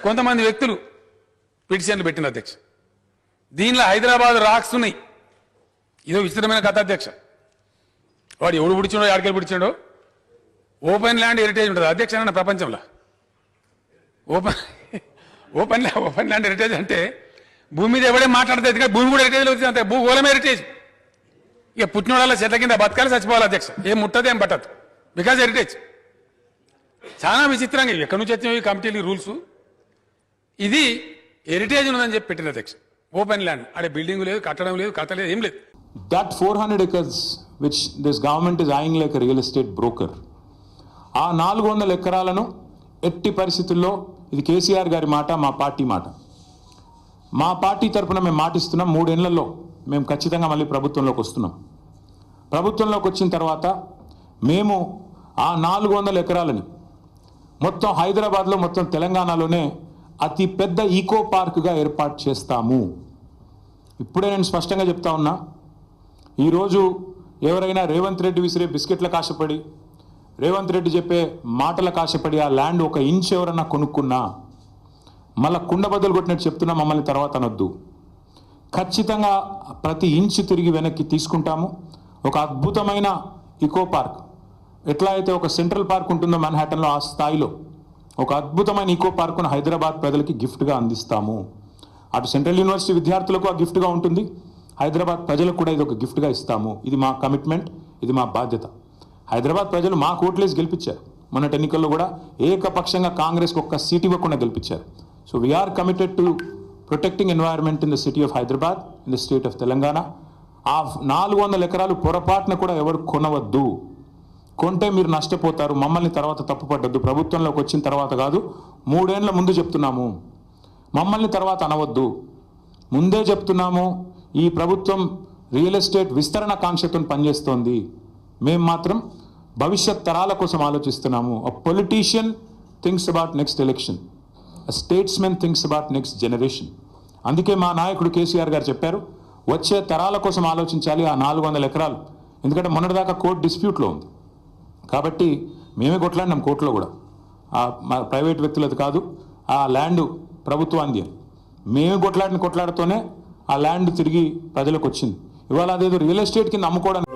కొంతమంది వ్యక్తులు పిటిషన్లు పెట్టిన అధ్యక్ష. దీనిలో హైదరాబాద్ రాక్స్ ఉన్నాయి. ఇదో విచిత్రమైన కథ అధ్యక్ష. వాడు ఎవడు పిడిచాడో ఆడికెళ్ళి పిడిచాడో ఓపెన్ ల్యాండ్ హెరిటేజ్ ఉంటుంది అధ్యక్ష అన్న ప్రపంచంలో. ఓపెన్ ల్యాండ్ హెరిటేజ్ అంటే భూమి మీద ఎవడే మాట్లాడుతుంది కానీ భూమి కూడా హెరిటేజ్లో వచ్చింది అంతే. భూగోళమే హెరిటేజ్. ఇక పుట్టినోళ్ళ చెట్ల కింద బతకాలి చచ్చిపోవాలి అధ్యక్ష. ఏం ముట్టదు ఏం పట్టదు బికాజ్ హెరిటేజ్. చాలా విచిత్రంగా ఎక్కడి నుంచి వచ్చినాయి ఈ కమిటీలు రూల్స్. ఇది హెరిటేజ్ ఉన్నదని చెప్పి పెట్టిన అధ్యక్ష. ఓపెన్ ల్యాండ్ అడే బిల్డింగ్ లేదు, కట్టడం లేదు, కథ లేదు, ఏం లేదు. That 400 acres which this government is eyeing like a real estate broker, ఆ 400 ఎకరాలను ఎట్టి పరిస్థితుల్లో, ఇది కేసీఆర్ గారి మాట, మా పార్టీ మాట, మా పార్టీ తరఫున మేము మాటిస్తున్నాం, 3 ఏళ్లలో మేము ఖచ్చితంగా మళ్ళీ ప్రభుత్వంలోకి వస్తున్నాం. ప్రభుత్వంలోకి వచ్చిన తర్వాత మేము ఆ 400 ఎకరాలని మొత్తం హైదరాబాద్లో, మొత్తం తెలంగాణలోనే అతి పెద్ద ఈకో పార్క్గా ఏర్పాటు చేస్తాము. ఇప్పుడే నేను స్పష్టంగా చెప్తా ఉన్నా, ఈరోజు ఎవరైనా రేవంత్ రెడ్డి విసిరే బిస్కెట్ల కాశపడి, రేవంత్ రెడ్డి చెప్పే మాటల కాశపడి ఆ ల్యాండ్ 1 ఇంచ్ ఎవరన్నా కొనుక్కున్నా మళ్ళీ కుండ బదులు కొట్టినట్టు చెప్తున్నా, మమ్మల్ని తర్వాత అనొద్దు. ఖచ్చితంగా ప్రతి ఇంచ్ తిరిగి వెనక్కి తీసుకుంటాము. ఒక అద్భుతమైన ఈకో పార్క్, ఎట్లా అయితే ఒక సెంట్రల్ పార్క్ ఉంటుందో మన్హాటన్లో, ఆ స్థాయిలో ఒక అద్భుతమైన ఈకో పార్కును హైదరాబాద్ ప్రజలకి గిఫ్ట్గా అందిస్తాము. అటు సెంట్రల్ యూనివర్సిటీ విద్యార్థులకు ఆ గిఫ్ట్గా ఉంటుంది, హైదరాబాద్ ప్రజలకు కూడా ఇది ఒక గిఫ్ట్గా ఇస్తాము. ఇది మా కమిట్మెంట్, ఇది మా బాధ్యత. హైదరాబాద్ ప్రజలు మా ఓట్లేసి గెలిపించారు. మొన్నటి ఎన్నికల్లో కూడా ఏకపక్షంగా కాంగ్రెస్కి 1 సీట్ ఇవ్వకుండా గెలిపించారు. So we are committed to protecting environment in the city of Hyderabad, in the state of Telangana. ఆ 400 ఎకరాలు పొరపాటున కూడా ఎవరు కొనవద్దు. కొంటే మీరు నష్టపోతారు. మమ్మల్ని తర్వాత తప్పుపడ్డద్దు. ప్రభుత్వంలోకి వచ్చిన తర్వాత కాదు, 3 ఏళ్ల ముందు చెప్తున్నాము. మమ్మల్ని తర్వాత అనవద్దు. ముందే చెప్తున్నాము, ఈ ప్రభుత్వం రియల్ ఎస్టేట్ విస్తరణ కాంక్షతో పనిచేస్తోంది. మేము మాత్రం భవిష్యత్ తరాల కోసం ఆలోచిస్తున్నాము. A politician thinks about next election, a statesmen thinks about next generation. అందుకే మా నాయకుడు కేసీఆర్ గారు చెప్పారు, వచ్చే తరాల కోసం ఆలోచించాలి ఆ 400 ఎకరాలు. ఎందుకంటే మొన్నటిదాకా కోర్టు డిస్ప్యూట్లో ఉంది కాబట్టి మేమే కొట్లాడినాం కోర్టులో కూడా. ప్రైవేట్ వ్యక్తులది కాదు, ఆ ల్యాండ్ ప్రభుత్వాన్ని అని. మేము కొట్లాడితోనే ఆ ల్యాండ్ తిరిగి ప్రజలకు వచ్చింది. ఇవాళ అదేదో రియల్ ఎస్టేట్ కింద అమ్ముకోవడానికి